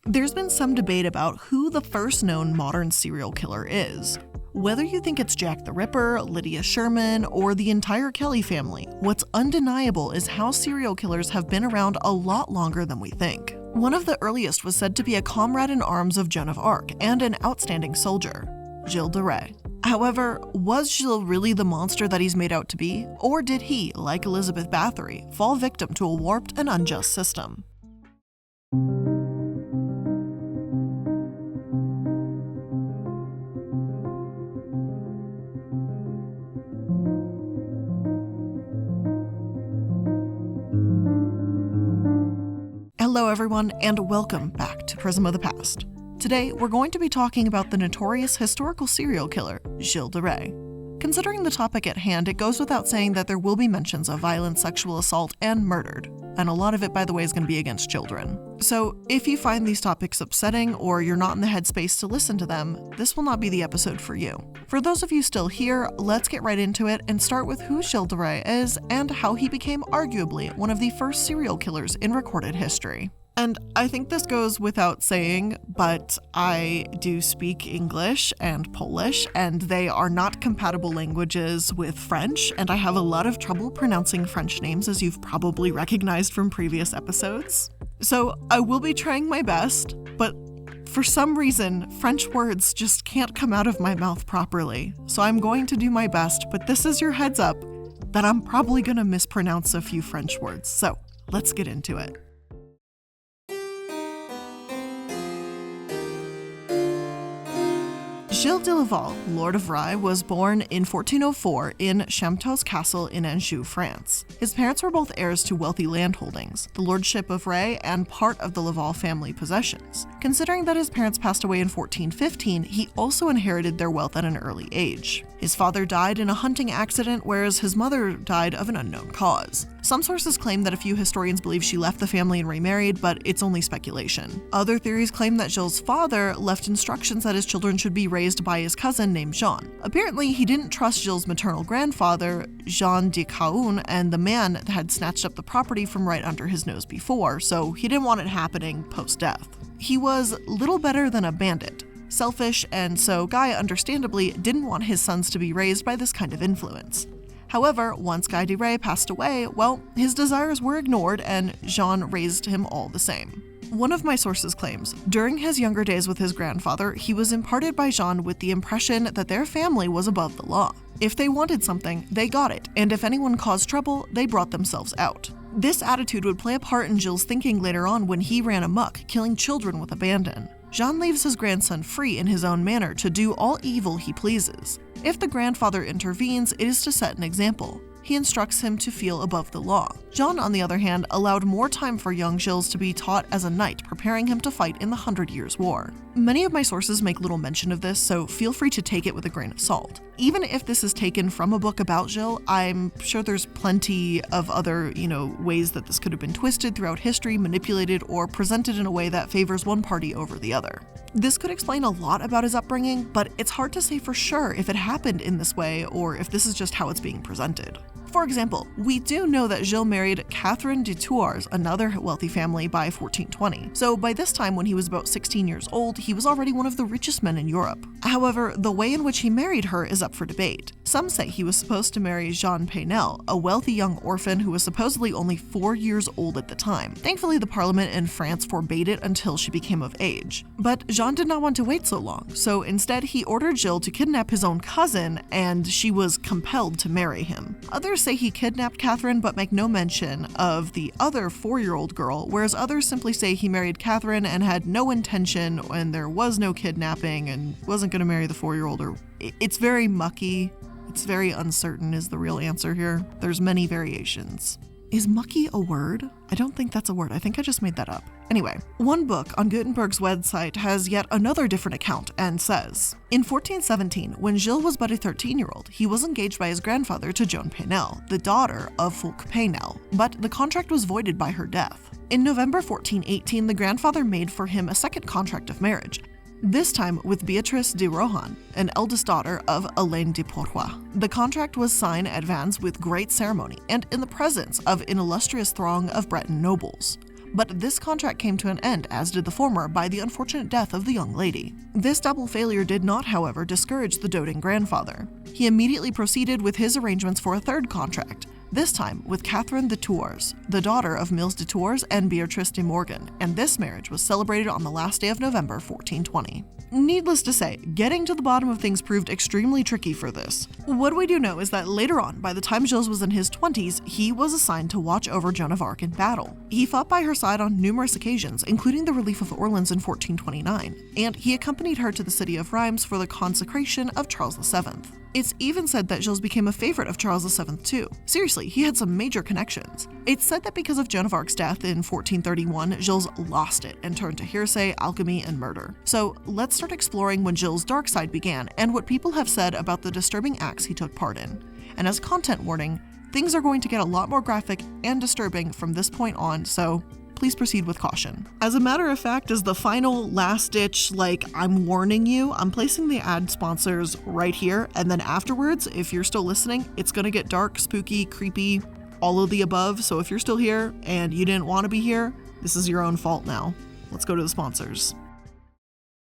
There's been some debate about who the first known modern serial killer is. Whether you think it's Jack the Ripper, Lydia Sherman, or the entire Kelly family, what's undeniable is how serial killers have been around a lot longer than we think. One of the earliest was said to be a comrade in arms of Joan of Arc and an outstanding soldier, Gilles de Rais. However, was Gilles really the monster that he's made out to be, or did he, like Elizabeth Bathory, fall victim to a warped and unjust system? Hello everyone, and welcome back to Prism of the Past. Today, we're going to be talking about the notorious historical serial killer, Gilles de Rais. Considering the topic at hand, it goes without saying that there will be mentions of violent sexual assault and murdered, and a lot of it, by the way, is going to be against children. So if you find these topics upsetting or you're not in the headspace to listen to them, this will not be the episode for you. For those of you still here, let's get right into it and start with who Gilles de Rais is and how he became arguably one of the first serial killers in recorded history. And I think this goes without saying, but I do speak English and Polish, and they are not compatible languages with French, and I have a lot of trouble pronouncing French names, as you've probably recognized from previous episodes. So I will be trying my best, but for some reason, French words just can't come out of my mouth properly. So I'm going to do my best, but this is your heads up that I'm probably going to mispronounce a few French words. So let's get into it. Gilles de Laval, Lord of Rais, was born in 1404 in Champtos Castle in Anjou, France. His parents were both heirs to wealthy landholdings, the lordship of Rais and part of the Laval family possessions. Considering that his parents passed away in 1415, he also inherited their wealth at an early age. His father died in a hunting accident, whereas his mother died of an unknown cause. Some sources claim that a few historians believe she left the family and remarried, but it's only speculation. Other theories claim that Gilles' father left instructions that his children should be raised by his cousin named Jean. Apparently, he didn't trust Gilles' maternal grandfather, Jean de Caun, and the man that had snatched up the property from right under his nose before, so he didn't want it happening post-death. He was little better than a bandit, selfish, and so Guy understandably didn't want his sons to be raised by this kind of influence. However, once Guy de Rais passed away, well, his desires were ignored and Jean raised him all the same. One of my sources claims, during his younger days with his grandfather, he was imparted by Jean with the impression that their family was above the law. If they wanted something, they got it, and if anyone caused trouble, they brought themselves out. This attitude would play a part in Gilles' thinking later on when he ran amok, killing children with abandon. Jean leaves his grandson free in his own manner to do all evil he pleases. If the grandfather intervenes, it is to set an example. He instructs him to feel above the law. Jean, on the other hand, allowed more time for young Gilles to be taught as a knight, preparing him to fight in the 100 Years' War. Many of my sources make little mention of this, so feel free to take it with a grain of salt. Even if this is taken from a book about Gilles, I'm sure there's plenty of other, ways that this could have been twisted throughout history, manipulated, or presented in a way that favors one party over the other. This could explain a lot about his upbringing, but it's hard to say for sure if it happened in this way or if this is just how it's being presented. For example, we do know that Gilles married Catherine de Thouars, another wealthy family, by 1420. So by this time, when he was about 16 years old, he was already one of the richest men in Europe. However, the way in which he married her is up for debate. Some say he was supposed to marry Jean Paynel, a wealthy young orphan who was supposedly only 4 years old at the time. Thankfully, the parliament in France forbade it until she became of age. But Jean did not want to wait so long, so instead he ordered Gilles to kidnap his own cousin, and she was compelled to marry him. Others say he kidnapped Catherine but make no mention of the other 4-year-old girl, whereas others simply say he married Catherine and had no intention and there was no kidnapping and wasn't going to marry the 4-year-old. It's very mucky. It's very uncertain is the real answer here. There's many variations. Is mucky a word? I don't think that's a word. I think I just made that up. Anyway, one book on Gutenberg's website has yet another different account and says, in 1417, when Gilles was but a 13-year-old, he was engaged by his grandfather to Joan Paynel, the daughter of Fulk Paynel, but the contract was voided by her death. In November 1418, the grandfather made for him a second contract of marriage. this time with Beatrice de Rohan, an eldest daughter of Alain de Porrois. The contract was signed at Vannes with great ceremony and in the presence of an illustrious throng of Breton nobles. But this contract came to an end, as did the former, by the unfortunate death of the young lady. This double failure did not, however, discourage the doting grandfather. He immediately proceeded with his arrangements for a third contract, this time with Catherine de Tours, the daughter of Mills de Tours and Beatrice de Morgan, and this marriage was celebrated on the last day of November 1420. Needless to say, getting to the bottom of things proved extremely tricky for this. What we do know is that later on, by the time Gilles was in his 20s, he was assigned to watch over Joan of Arc in battle. He fought by her side on numerous occasions, including the relief of Orleans in 1429, and he accompanied her to the city of Reims for the consecration of Charles VII. It's even said that Gilles became a favorite of Charles VII too. Seriously, he had some major connections. It's said that because of Joan of Arc's death in 1431, Gilles lost it and turned to hearsay, alchemy, and murder. So let's start exploring when Gilles' dark side began and what people have said about the disturbing acts he took part in. And as content warning, things are going to get a lot more graphic and disturbing from this point on, so please proceed with caution. As a matter of fact, as the final last-ditch, I'm warning you, I'm placing the ad sponsors right here, and then afterwards, if you're still listening, it's gonna get dark, spooky, creepy, all of the above, so if you're still here and you didn't want to be here, this is your own fault now. Let's go to the sponsors.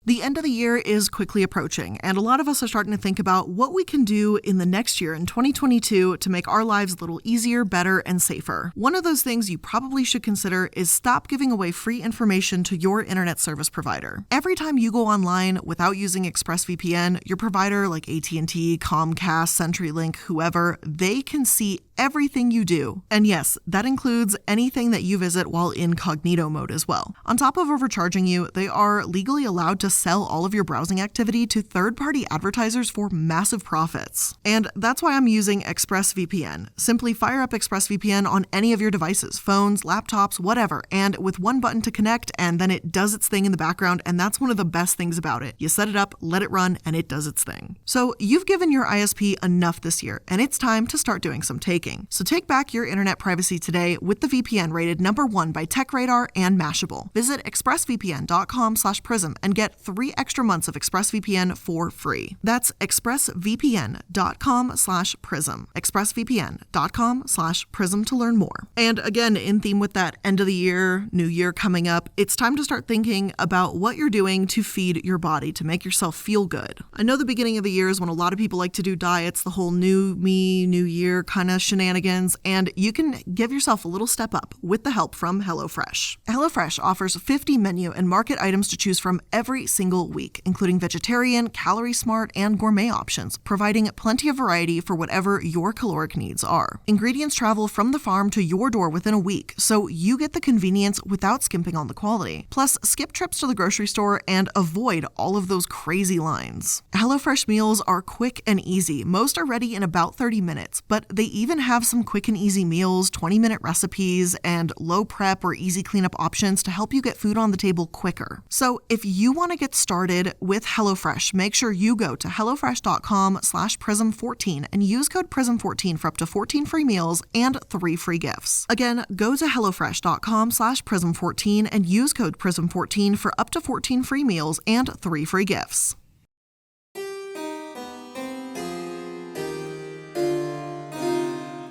The end of the year is quickly approaching, and a lot of us are starting to think about what we can do in the next year, in 2022, to make our lives a little easier, better, and safer. One of those things you probably should consider is stop giving away free information to your internet service provider. Every time you go online without using ExpressVPN, your provider like AT&T, Comcast, CenturyLink, whoever, they can see everything you do. And yes, that includes anything that you visit while incognito mode as well. On top of overcharging you, they are legally allowed to sell all of your browsing activity to third-party advertisers for massive profits. And that's why I'm using ExpressVPN. Simply fire up ExpressVPN on any of your devices, phones, laptops, whatever, and with one button to connect, and then it does its thing in the background, and that's one of the best things about it. You set it up, let it run, and it does its thing. So you've given your ISP enough this year, and it's time to start doing some taking. So take back your internet privacy today with the VPN rated #1 by TechRadar and Mashable. Visit expressvpn.com/prism and get 3 extra months of ExpressVPN for free. That's expressvpn.com/prism. expressvpn.com/prism to learn more. And again, in theme with that end of the year, new year coming up, it's time to start thinking about what you're doing to feed your body, to make yourself feel good. I know the beginning of the year is when a lot of people like to do diets, the whole new me, new year kind of shenanigans, and you can give yourself a little step up with the help from HelloFresh. HelloFresh offers 50 menu and market items to choose from every single week, including vegetarian, calorie smart, and gourmet options, providing plenty of variety for whatever your caloric needs are. Ingredients travel from the farm to your door within a week, so you get the convenience without skimping on the quality. Plus, skip trips to the grocery store and avoid all of those crazy lines. HelloFresh meals are quick and easy. Most are ready in about 30 minutes, but they even have some quick and easy meals, 20-minute recipes, and low prep or easy cleanup options to help you get food on the table quicker. So if you want to get started with HelloFresh, make sure you go to hellofresh.com/prism14 and use code PRISM14 for up to 14 free meals and 3 free gifts. Again, go to hellofresh.com/prism14 and use code PRISM14 for up to 14 free meals and 3 free gifts.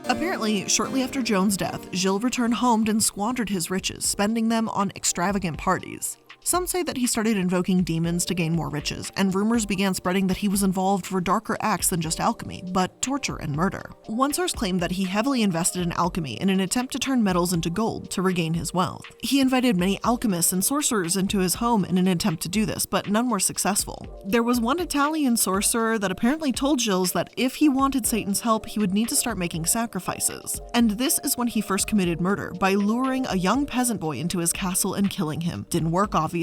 Apparently, shortly after Joan's death, Gilles returned home and squandered his riches, spending them on extravagant parties. Some say that he started invoking demons to gain more riches, and rumors began spreading that he was involved for darker acts than just alchemy, but torture and murder. One source claimed that he heavily invested in alchemy in an attempt to turn metals into gold to regain his wealth. He invited many alchemists and sorcerers into his home in an attempt to do this, but none were successful. There was one Italian sorcerer that apparently told Gilles that if he wanted Satan's help, he would need to start making sacrifices. And this is when he first committed murder, by luring a young peasant boy into his castle and killing him. Didn't work, obviously,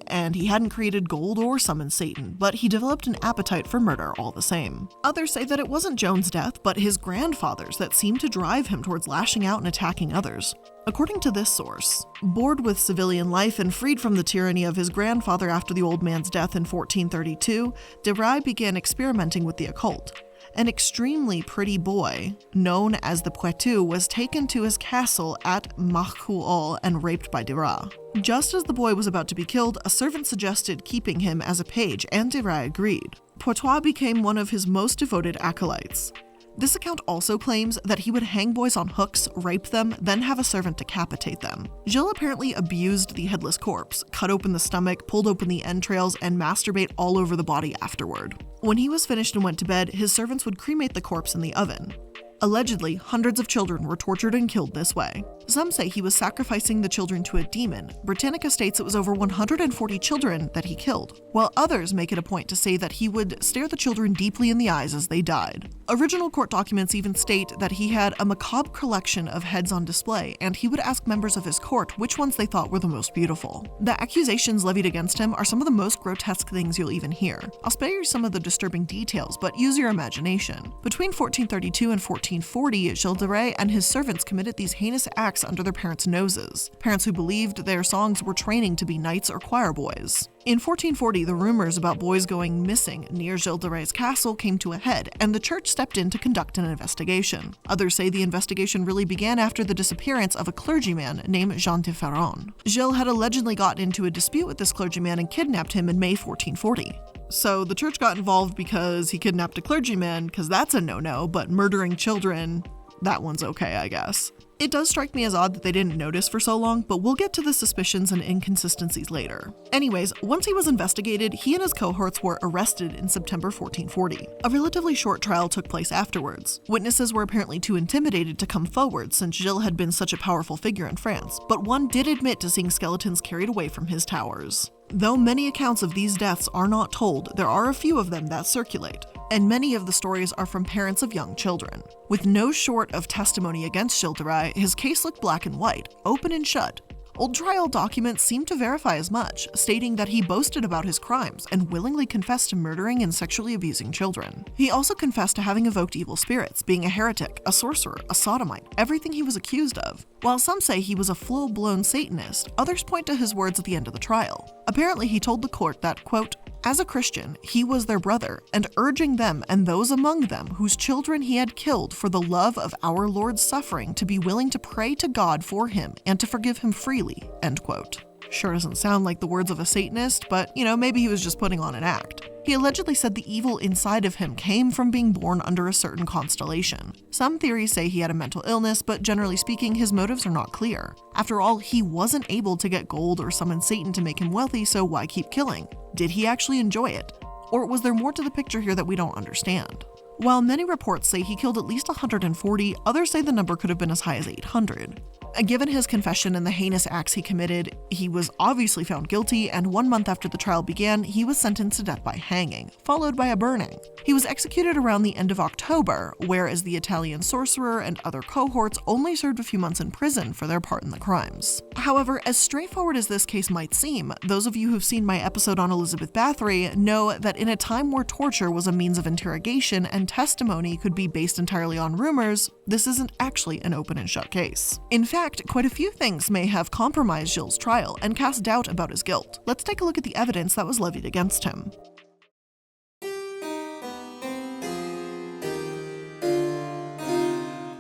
and he hadn't created gold or summoned Satan, but he developed an appetite for murder all the same. Others say that it wasn't Joan's death, but his grandfather's that seemed to drive him towards lashing out and attacking others. According to this source, bored with civilian life and freed from the tyranny of his grandfather after the old man's death in 1432, de Rais began experimenting with the occult. An extremely pretty boy, known as the Poitou, was taken to his castle at Marcoul and raped by de Rais. Just as the boy was about to be killed, a servant suggested keeping him as a page, and de Rais agreed. Poitou became one of his most devoted acolytes. This account also claims that he would hang boys on hooks, rape them, then have a servant decapitate them. Gilles apparently abused the headless corpse, cut open the stomach, pulled open the entrails, and masturbate all over the body afterward. When he was finished and went to bed, his servants would cremate the corpse in the oven. Allegedly, hundreds of children were tortured and killed this way. Some say he was sacrificing the children to a demon. Britannica states it was over 140 children that he killed, while others make it a point to say that he would stare the children deeply in the eyes as they died. Original court documents even state that he had a macabre collection of heads on display, and he would ask members of his court which ones they thought were the most beautiful. The accusations levied against him are some of the most grotesque things you'll even hear. I'll spare you some of the disturbing details, but use your imagination. Between 1432 and 1440, Gilles de Rais and his servants committed these heinous acts under their parents' noses, parents who believed their songs were training to be knights or choir boys. In 1440, the rumors about boys going missing near Gilles de Rais' castle came to a head, and the church stepped in to conduct an investigation. Others say the investigation really began after the disappearance of a clergyman named Jean de Ferron. Gilles had allegedly gotten into a dispute with this clergyman and kidnapped him in May 1440. So the church got involved because he kidnapped a clergyman, because that's a no-no, but murdering children, that one's okay, I guess. It does strike me as odd that they didn't notice for so long, but we'll get to the suspicions and inconsistencies later. Anyways, once he was investigated, he and his cohorts were arrested in September 1440. A relatively short trial took place afterwards. Witnesses were apparently too intimidated to come forward since Gilles had been such a powerful figure in France, but one did admit to seeing skeletons carried away from his towers. Though many accounts of these deaths are not told, there are a few of them that circulate, and many of the stories are from parents of young children. With no short of testimony against Gilles de Rais, his case looked black and white, open and shut. Old trial documents seem to verify as much, stating that he boasted about his crimes and willingly confessed to murdering and sexually abusing children. He also confessed to having evoked evil spirits, being a heretic, a sorcerer, a sodomite, everything he was accused of. While some say he was a full-blown Satanist, others point to his words at the end of the trial. Apparently, he told the court that, quote, "As a Christian, he was their brother, and urging them and those among them whose children he had killed for the love of our Lord's suffering to be willing to pray to God for him and to forgive him freely," end quote. Sure doesn't sound like the words of a Satanist, but maybe he was just putting on an act. He allegedly said the evil inside of him came from being born under a certain constellation. Some theories say he had a mental illness, but generally speaking, his motives are not clear. After all, he wasn't able to get gold or summon Satan to make him wealthy, so why keep killing? Did he actually enjoy it? Or was there more to the picture here that we don't understand? While many reports say he killed at least 140, others say the number could have been as high as 800. Given his confession and the heinous acts he committed, he was obviously found guilty, and 1 month after the trial began, he was sentenced to death by hanging, followed by a burning. He was executed around the end of October, whereas the Italian sorcerer and other cohorts only served a few months in prison for their part in the crimes. However, as straightforward as this case might seem, those of you who've seen my episode on Elizabeth Bathory know that in a time where torture was a means of interrogation and testimony could be based entirely on rumors, this isn't actually an open and shut case. In fact, quite a few things may have compromised Gilles' trial and cast doubt about his guilt. Let's take a look at the evidence that was levied against him.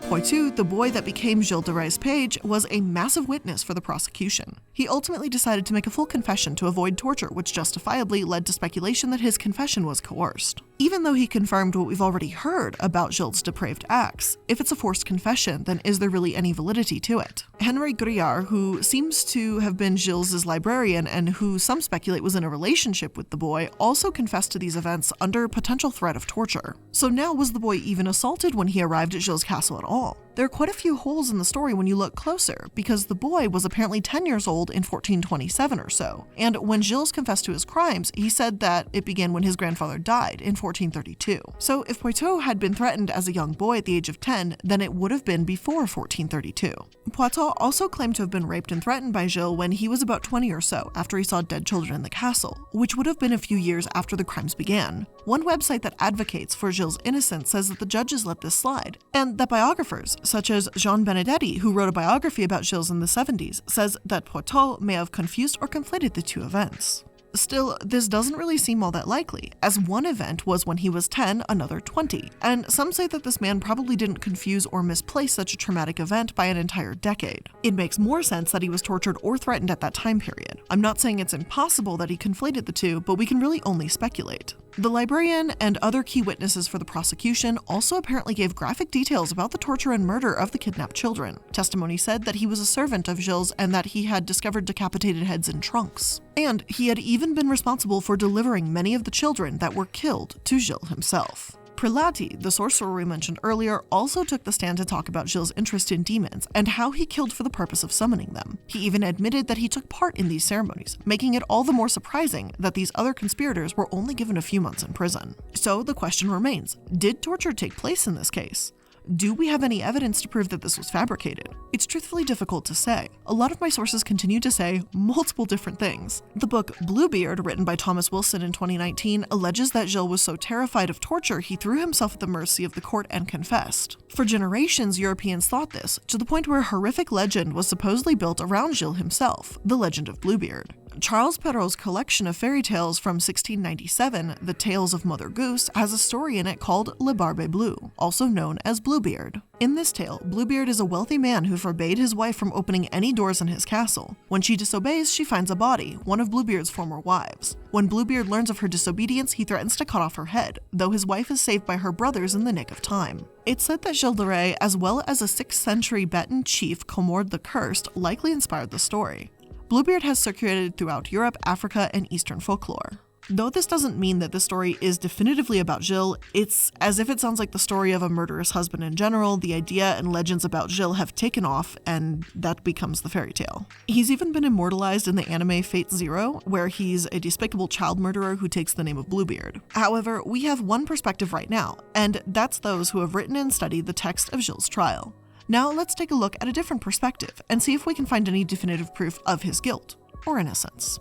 Poitou, the boy that became Gilles de Rais' page, was a massive witness for the prosecution. He ultimately decided to make a full confession to avoid torture, which justifiably led to speculation that his confession was coerced. Even though he confirmed what we've already heard about Gilles' depraved acts, if it's a forced confession, then is there really any validity to it? Henry Griard, who seems to have been Gilles' librarian and who some speculate was in a relationship with the boy, also confessed to these events under potential threat of torture. So now, was the boy even assaulted when he arrived at Gilles' castle at all? There are quite a few holes in the story when you look closer, because the boy was apparently 10 years old in 1427 or so, and when Gilles confessed to his crimes, he said that it began when his grandfather died in 1432. So if Poitou had been threatened as a young boy at the age of 10, then it would have been before 1432. Poitou also claimed to have been raped and threatened by Gilles when he was about 20 or so, after he saw dead children in the castle, which would have been a few years after the crimes began. One website that advocates for Gilles' innocence says that the judges let this slide, and that biographers, such as Jean Benedetti, who wrote a biography about Gilles in the 70s, says that Poitou may have confused or conflated the two events. Still, this doesn't really seem all that likely, as one event was when he was 10, another 20, and some say that this man probably didn't confuse or misplace such a traumatic event by an entire decade. It makes more sense that he was tortured or threatened at that time period. I'm not saying it's impossible that he conflated the two, but we can really only speculate. The librarian and other key witnesses for the prosecution also apparently gave graphic details about the torture and murder of the kidnapped children. Testimony said that he was a servant of Gilles and that he had discovered decapitated heads in trunks. And he had even been responsible for delivering many of the children that were killed to Gilles himself. Prelati, the sorcerer we mentioned earlier, also took the stand to talk about Gilles' interest in demons and how he killed for the purpose of summoning them. He even admitted that he took part in these ceremonies, making it all the more surprising that these other conspirators were only given a few months in prison. So the question remains, did torture take place in this case? Do we have any evidence to prove that this was fabricated? It's truthfully difficult to say. A lot of my sources continue to say multiple different things. The book Bluebeard, written by Thomas Wilson in 2019, alleges that Gilles was so terrified of torture he threw himself at the mercy of the court and confessed. For generations, Europeans thought this, to the point where a horrific legend was supposedly built around Gilles himself, the legend of Bluebeard. Charles Perrault's collection of fairy tales from 1697, The Tales of Mother Goose, has a story in it called Le Barbe Bleue, also known as Bluebeard. In this tale, Bluebeard is a wealthy man who forbade his wife from opening any doors in his castle. When she disobeys, she finds a body, one of Bluebeard's former wives. When Bluebeard learns of her disobedience, he threatens to cut off her head, though his wife is saved by her brothers in the nick of time. It's said that Gilles de Rais, as well as a 6th century Breton chief Comord the Cursed, likely inspired the story. Bluebeard has circulated throughout Europe, Africa, and Eastern folklore. Though this doesn't mean that the story is definitively about Gilles, it's as if it sounds like the story of a murderous husband in general. The idea and legends about Gilles have taken off, and that becomes the fairy tale. He's even been immortalized in the anime Fate Zero, where he's a despicable child murderer who takes the name of Bluebeard. However, we have one perspective right now, and that's those who have written and studied the text of Gilles' trial. Now let's take a look at a different perspective and see if we can find any definitive proof of his guilt or innocence.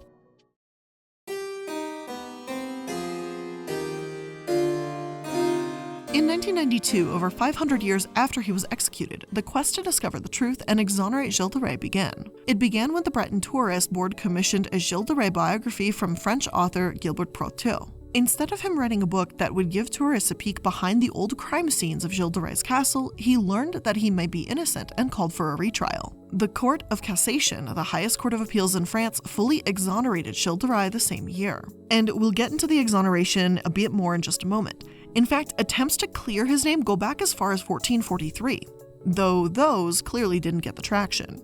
In 1992, over 500 years after he was executed, the quest to discover the truth and exonerate Gilles de Rais began. It began when the Breton Tourist Board commissioned a Gilles de Rais biography from French author Gilbert Proteau. Instead of him writing a book that would give tourists a peek behind the old crime scenes of Gilles de Rais' castle, he learned that he might be innocent and called for a retrial. The Court of Cassation, the highest court of appeals in France, fully exonerated Gilles de Rais the same year. And we'll get into the exoneration a bit more in just a moment. In fact, attempts to clear his name go back as far as 1443, though those clearly didn't get the traction.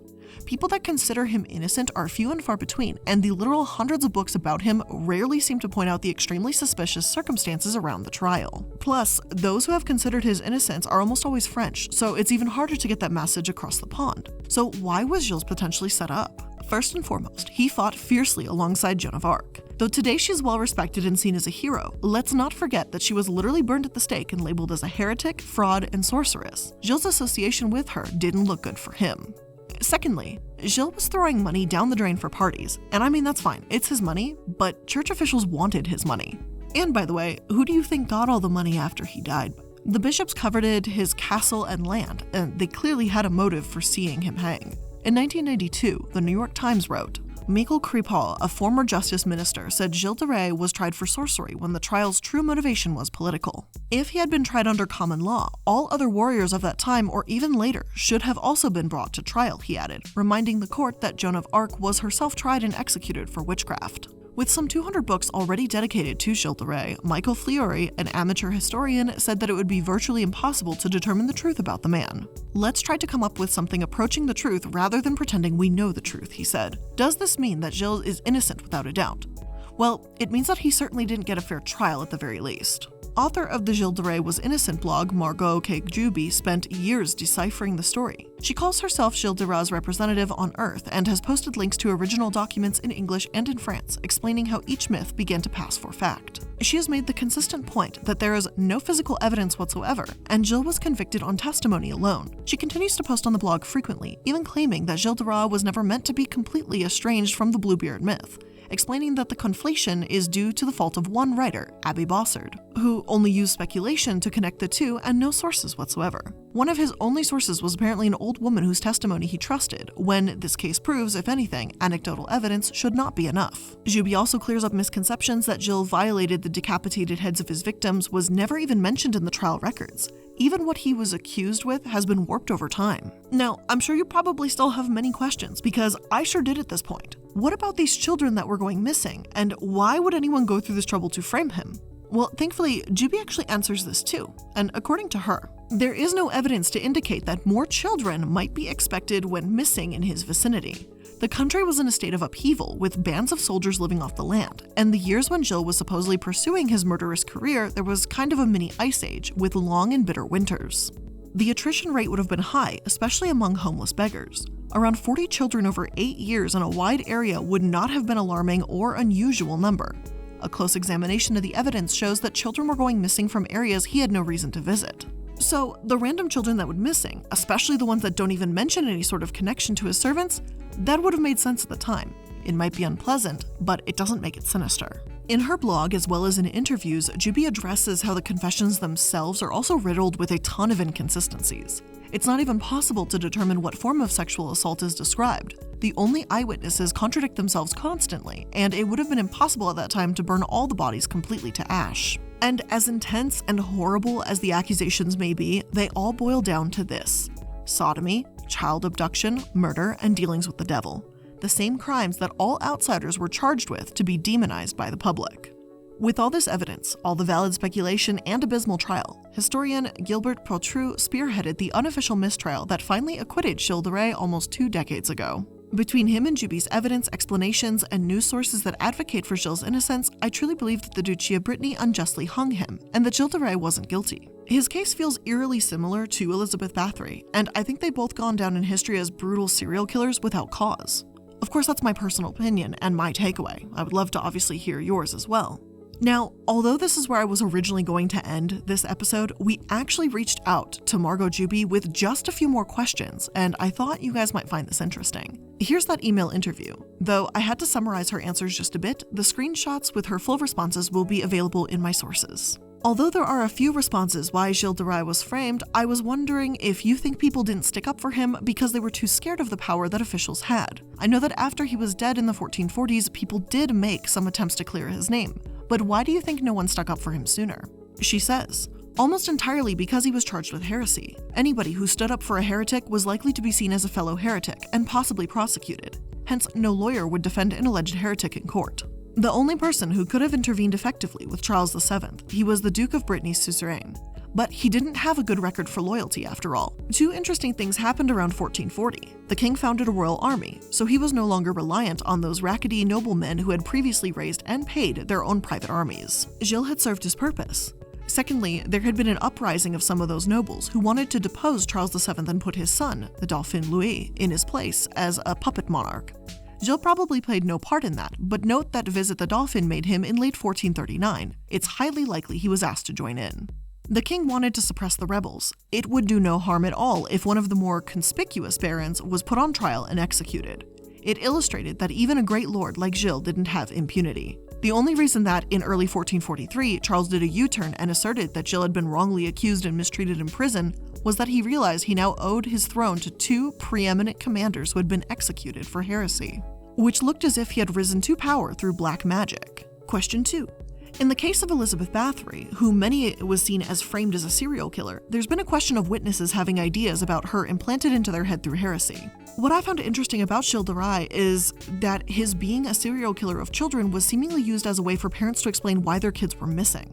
People that consider him innocent are few and far between, and the literal hundreds of books about him rarely seem to point out the extremely suspicious circumstances around the trial. Plus, those who have considered his innocence are almost always French, so it's even harder to get that message across the pond. So why was Gilles potentially set up? First and foremost, he fought fiercely alongside Joan of Arc. Though today she's well respected and seen as a hero, let's not forget that she was literally burned at the stake and labeled as a heretic, fraud, and sorceress. Gilles' association with her didn't look good for him. Secondly, Gilles was throwing money down the drain for parties, and I mean that's fine, it's his money, but church officials wanted his money. And by the way, who do you think got all the money after he died? The bishops coveted his castle and land, and they clearly had a motive for seeing him hang. In 1992, the New York Times wrote, Michael Kripal, a former justice minister, said Gilles de Rais was tried for sorcery when the trial's true motivation was political. If he had been tried under common law, all other warriors of that time or even later should have also been brought to trial, he added, reminding the court that Joan of Arc was herself tried and executed for witchcraft. With some 200 books already dedicated to Gilles de Rais, Michael Fiore, an amateur historian, said that it would be virtually impossible to determine the truth about the man. Let's try to come up with something approaching the truth rather than pretending we know the truth, he said. Does this mean that Gilles is innocent without a doubt? Well, it means that he certainly didn't get a fair trial at the very least. Author of the Gilles de Rais Was Innocent blog, Margot Kegjubi, spent years deciphering the story. She calls herself Gilles de Rais' representative on Earth and has posted links to original documents in English and in France explaining how each myth began to pass for fact. She has made the consistent point that there is no physical evidence whatsoever, and Gilles was convicted on testimony alone. She continues to post on the blog frequently, even claiming that Gilles de Rais was never meant to be completely estranged from the Bluebeard myth, explaining that the conflation is due to the fault of one writer, Abbe Bossard, who also only used speculation to connect the two and no sources whatsoever. One of his only sources was apparently an old woman whose testimony he trusted, when this case proves, if anything, anecdotal evidence should not be enough. Juby also clears up misconceptions that Gilles violated the decapitated heads of his victims was never even mentioned in the trial records. Even what he was accused with has been warped over time. Now, I'm sure you probably still have many questions, because I sure did at this point. What about these children that were going missing, and why would anyone go through this trouble to frame him? Well, thankfully, Juby actually answers this too, and according to her, there is no evidence to indicate that more children might be expected when missing in his vicinity. The country was in a state of upheaval, with bands of soldiers living off the land, and the years when Gilles was supposedly pursuing his murderous career, there was kind of a mini ice age, with long and bitter winters. The attrition rate would have been high, especially among homeless beggars. Around 40 children over 8 years in a wide area would not have been an alarming or unusual number. A close examination of the evidence shows that children were going missing from areas he had no reason to visit. So, the random children that went missing, especially the ones that don't even mention any sort of connection to his servants, that would have made sense at the time. It might be unpleasant, but it doesn't make it sinister. In her blog, as well as in interviews, Juby addresses how the confessions themselves are also riddled with a ton of inconsistencies. It's not even possible to determine what form of sexual assault is described. The only eyewitnesses contradict themselves constantly, and it would have been impossible at that time to burn all the bodies completely to ash. And as intense and horrible as the accusations may be, they all boil down to this: sodomy, child abduction, murder, and dealings with the devil. The same crimes that all outsiders were charged with to be demonized by the public. With all this evidence, all the valid speculation and abysmal trial, historian Gilbert Poitrou spearheaded the unofficial mistrial that finally acquitted Gilles de Rais almost 2 decades ago. Between him and Juby's evidence, explanations, and news sources that advocate for Gilles' innocence, I truly believe that the Duchy of Brittany unjustly hung him, and that Gilles de Rais wasn't guilty. His case feels eerily similar to Elizabeth Bathory, and I think they've both gone down in history as brutal serial killers without cause. Of course, that's my personal opinion and my takeaway. I would love to obviously hear yours as well. Now, although this is where I was originally going to end this episode, we actually reached out to Margot Juby with just a few more questions, and I thought you guys might find this interesting. Here's that email interview. Though I had to summarize her answers just a bit, the screenshots with her full responses will be available in my sources. Although there are a few responses why Gilles de Rais was framed, I was wondering if you think people didn't stick up for him because they were too scared of the power that officials had. I know that after he was dead in the 1440s, people did make some attempts to clear his name. But why do you think no one stuck up for him sooner? She says, almost entirely because he was charged with heresy. Anybody who stood up for a heretic was likely to be seen as a fellow heretic and possibly prosecuted. Hence, no lawyer would defend an alleged heretic in court. The only person who could have intervened effectively with Charles VII, he was the Duke of Brittany's suzerain. But he didn't have a good record for loyalty after all. 2 interesting things happened around 1440. The king founded a royal army, so he was no longer reliant on those rackety noblemen who had previously raised and paid their own private armies. Gilles had served his purpose. Secondly, there had been an uprising of some of those nobles who wanted to depose Charles VII and put his son, the Dauphin Louis, in his place as a puppet monarch. Gilles probably played no part in that, but note that visit the Dauphin made him in late 1439. It's highly likely he was asked to join in. The king wanted to suppress the rebels. It would do no harm at all if one of the more conspicuous barons was put on trial and executed. It illustrated that even a great lord like Gilles didn't have impunity. The only reason that, in early 1443, Charles did a U-turn and asserted that Gilles had been wrongly accused and mistreated in prison was that he realized he now owed his throne to 2 preeminent commanders who had been executed for heresy, which looked as if he had risen to power through black magic. Question 2. In the case of Elizabeth Bathory, who many was seen as framed as a serial killer, there's been a question of witnesses having ideas about her implanted into their head through heresy. What I found interesting about Gilles de Rais is that his being a serial killer of children was seemingly used as a way for parents to explain why their kids were missing.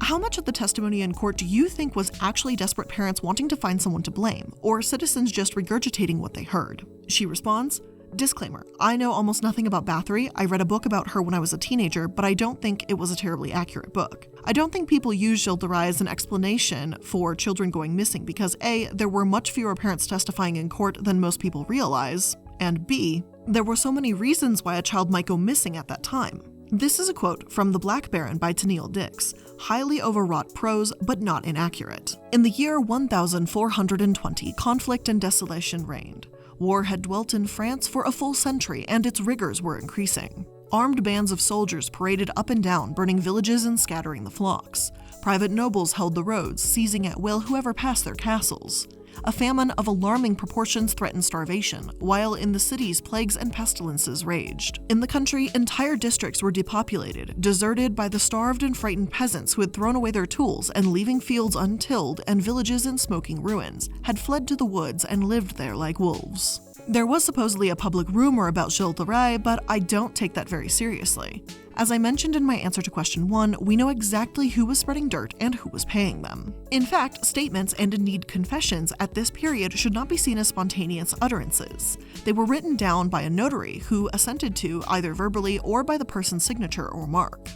How much of the testimony in court do you think was actually desperate parents wanting to find someone to blame, or citizens just regurgitating what they heard? She responds, disclaimer, I know almost nothing about Bathory. I read a book about her when I was a teenager, but I don't think it was a terribly accurate book. I don't think people use Gilles de Rais as an explanation for children going missing because A, there were much fewer parents testifying in court than most people realize, and B, there were so many reasons why a child might go missing at that time. This is a quote from The Black Baron by Tennille Dix, highly overwrought prose, but not inaccurate. In the year 1420, conflict and desolation reigned. War had dwelt in France for a full century, and its rigors were increasing. Armed bands of soldiers paraded up and down, burning villages and scattering the flocks. Private nobles held the roads, seizing at will whoever passed their castles. A famine of alarming proportions threatened starvation, while in the cities plagues and pestilences raged. In the country, entire districts were depopulated, deserted by the starved and frightened peasants who had thrown away their tools and, leaving fields untilled and villages in smoking ruins, had fled to the woods and lived there like wolves. There was supposedly a public rumor about Gilles de Rais, but I don't take that very seriously. As I mentioned in my answer to question 1, we know exactly who was spreading dirt and who was paying them. In fact, statements and indeed confessions at this period should not be seen as spontaneous utterances. They were written down by a notary who assented to either verbally or by the person's signature or mark.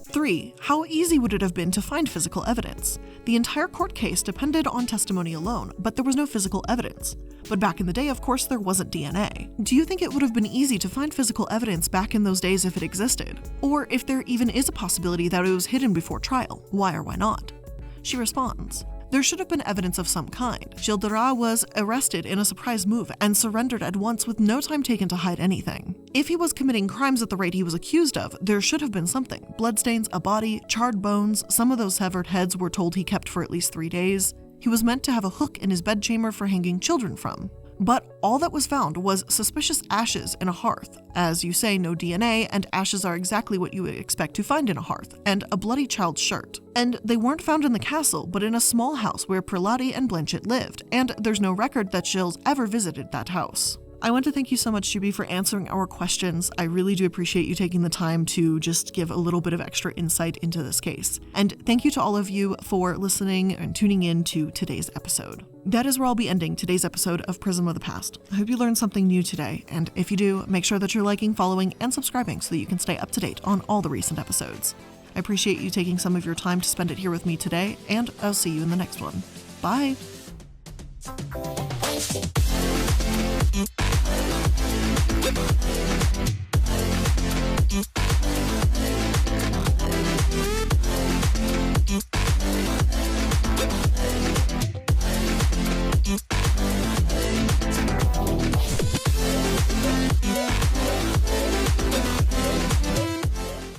3. How easy would it have been to find physical evidence? The entire court case depended on testimony alone, but there was no physical evidence. But back in the day, of course, there wasn't DNA. Do you think it would have been easy to find physical evidence back in those days if it existed? Or if there even is a possibility that it was hidden before trial, why or why not? She responds, there should have been evidence of some kind. Gilles de Rais was arrested in a surprise move and surrendered at once with no time taken to hide anything. If he was committing crimes at the rate he was accused of, there should have been something. Bloodstains, a body, charred bones, some of those severed heads were told he kept for at least 3 days. He was meant to have a hook in his bedchamber for hanging children from. But all that was found was suspicious ashes in a hearth. As you say, no DNA, and ashes are exactly what you would expect to find in a hearth, and a bloody child's shirt. And they weren't found in the castle, but in a small house where Prelati and Blanchett lived, and there's no record that Gilles ever visited that house. I want to thank you so much, Shubi, for answering our questions. I really do appreciate you taking the time to just give a little bit of extra insight into this case. And thank you to all of you for listening and tuning in to today's episode. That is where I'll be ending today's episode of Prism of the Past. I hope you learned something new today, and if you do, make sure that you're liking, following, and subscribing so that you can stay up to date on all the recent episodes. I appreciate you taking some of your time to spend it here with me today, and I'll see you in the next one. Bye! We'll be right back.